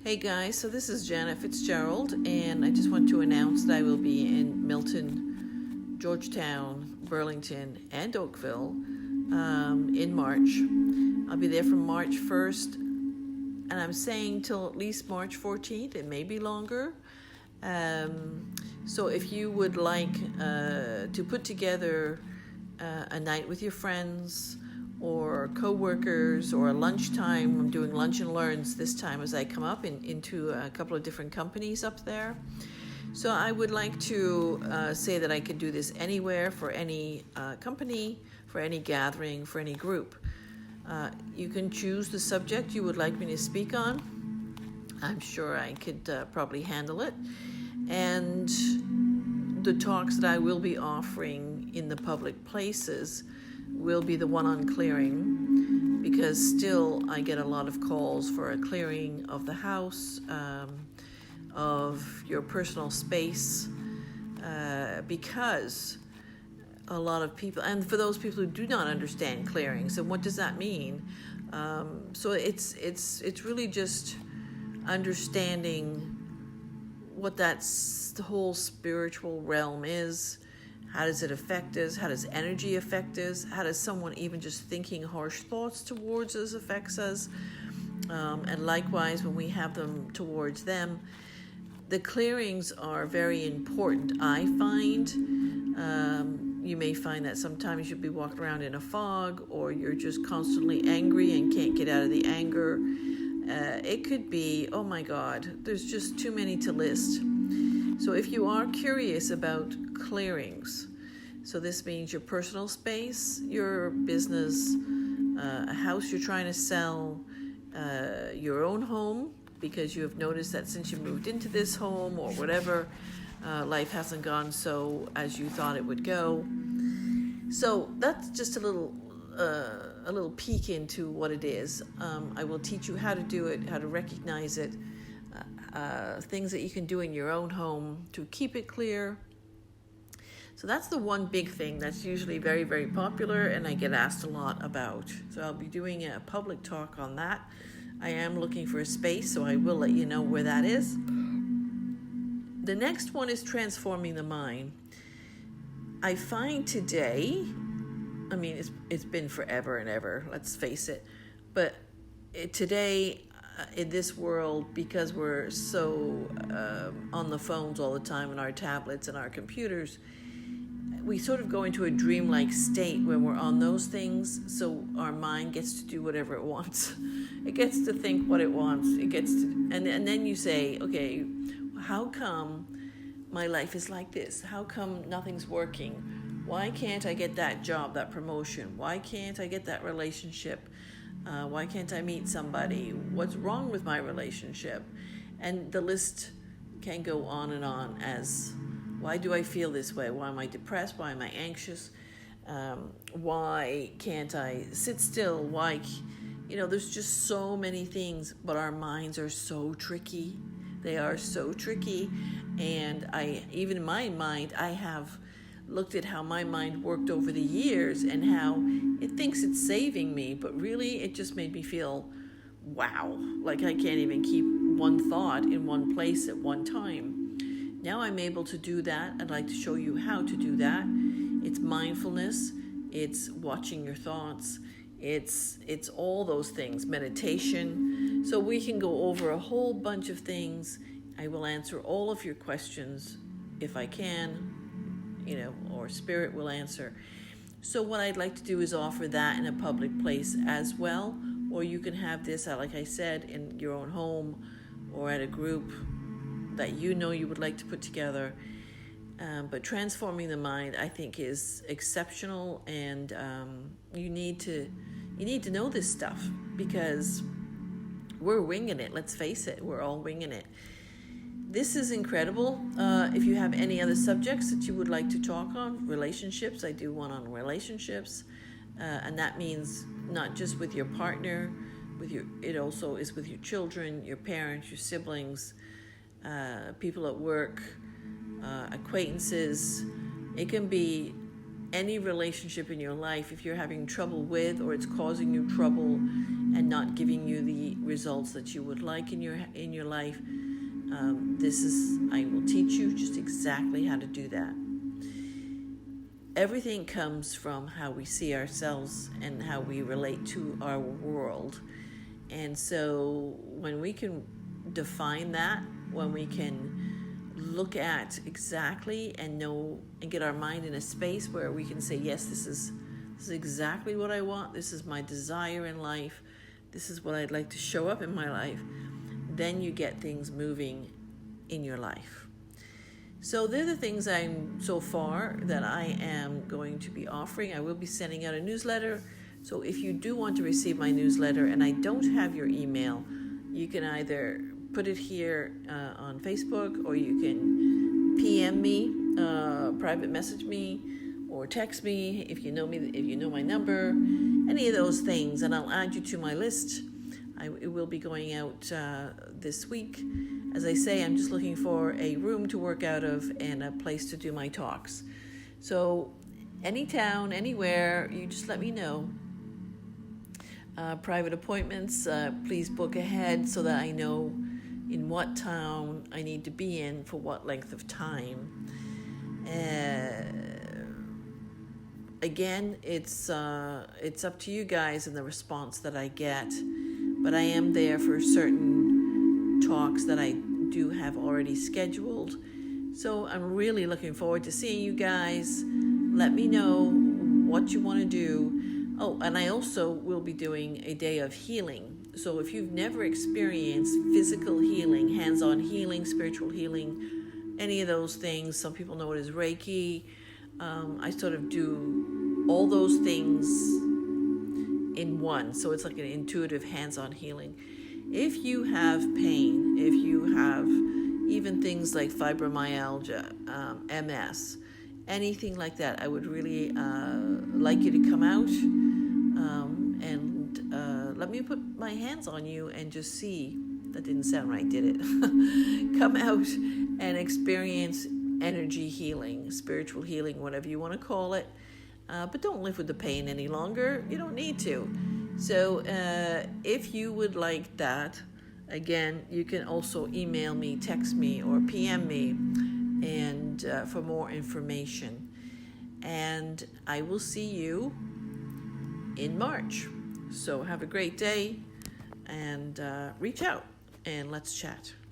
Hey guys, so this is Janet Fitzgerald, and I just want to announce that I will be in Milton, Georgetown, Burlington, and Oakville in March. I'll be there from March 1st, and I'm saying till at least March 14th. It may be longer. So if you would like to put together a night with your friends or co-workers or a lunchtime, I'm doing lunch and learns this time as I come up into a couple of different companies up there. So I would like to say that I could do this anywhere for any company, for any gathering, for any group. You can choose the subject you would like me to speak on. I'm sure I could probably handle it. And the talks that I will be offering in the public places will be the one on clearing, because still I get a lot of calls for a clearing of the house, of your personal space, because a lot of people, and for those people who do not understand clearings and what does that mean, so it's really just understanding what the whole spiritual realm is. How does it affect us? How does energy affect us? How does someone even just thinking harsh thoughts towards us affects us? And likewise, when we have them towards them, the clearings are very important, I find. You may find that sometimes you'll be walking around in a fog, or you're just constantly angry and can't get out of the anger. It could be, oh my God, there's just too many to list. So if you are curious about clearings, so this means your personal space, your business, a house you're trying to sell, your own home, because you have noticed that since you moved into this home or whatever, life hasn't gone so as you thought it would go. So that's just a little peek into what it is. I will teach you how to do it, how to recognize it, things that you can do in your own home to keep it clear. So that's the one big thing that's usually very, very popular, and I get asked a lot about. So I'll be doing a public talk on that. I am looking for a space, so I will let you know where that is. The next one is transforming the mind. I find today, I mean, it's been forever and ever, let's face it, but today in this world, because we're so on the phones all the time and our tablets and our computers, we sort of go into a dreamlike state when we're on those things, so our mind gets to do whatever it wants. It gets to think what it wants. It gets to, and then you say, okay, how come my life is like this? How come nothing's working? Why can't I get that job, that promotion? Why can't I get that relationship? Why can't I meet somebody? What's wrong with my relationship? And the list can go on and on as, why do I feel this way? Why am I depressed? Why am I anxious? Why can't I sit still? Why, there's just so many things, but our minds are so tricky. They are so tricky. And even in my mind, I have looked at how my mind worked over the years and how it thinks it's saving me, but really it just made me feel, wow, like I can't even keep one thought in one place at one time. Now I'm able to do that. I'd like to show you how to do that. It's mindfulness, it's watching your thoughts, it's all those things, meditation. So we can go over a whole bunch of things. I will answer all of your questions if I can, or Spirit will answer. So what I'd like to do is offer that in a public place as well, or you can have this, like I said, in your own home or at a group that you would like to put together. But transforming the mind, I think, is exceptional, and you need to know this stuff, because we're winging it. Let's face it, we're all winging it. This is incredible. If you have any other subjects that you would like to talk on, relationships, I do one on relationships, and that means not just with your partner, it also is with your children, your parents, your siblings, people at work, acquaintances. It can be any relationship in your life. If you're having trouble with, or it's causing you trouble, and not giving you the results that you would like in your life, I will teach you just exactly how to do that. Everything comes from how we see ourselves and how we relate to our world. And so when we can define that, when we can look at exactly and know and get our mind in a space where we can say, yes, this is exactly what I want, this is my desire in life, this is what I'd like to show up in my life, then you get things moving in your life. So they're the things so far that I am going to be offering. I will be sending out a newsletter. So if you do want to receive my newsletter and I don't have your email, you can either put it here on Facebook, or you can PM me, private message me, or text me if you know my number, any of those things, and I'll add you to my list. It will be going out this week. As I say, I'm just looking for a room to work out of and a place to do my talks. So any town, anywhere, you just let me know. Private appointments, please book ahead so that I know in what town I need to be in for what length of time. Again, it's up to you guys and the response that I get, but I am there for certain talks that I do have already scheduled. So I'm really looking forward to seeing you guys. Let me know what you want to do. Oh, and I also will be doing a day of healing. So if you've never experienced physical healing, hands-on healing, spiritual healing, any of those things, some people know it as Reiki. I sort of do all those things in one. So it's like an intuitive hands-on healing. If you have pain, if you have even things like fibromyalgia, MS, anything like that, I would really like you to come out and let me put my hands on you and just see. That didn't sound right, did it? Come out and experience energy healing, spiritual healing, whatever you want to call it. But don't live with the pain any longer. You don't need to. So if you would like that, again, you can also email me, text me, or PM me and for more information. And I will see you in March. So have a great day and reach out and let's chat.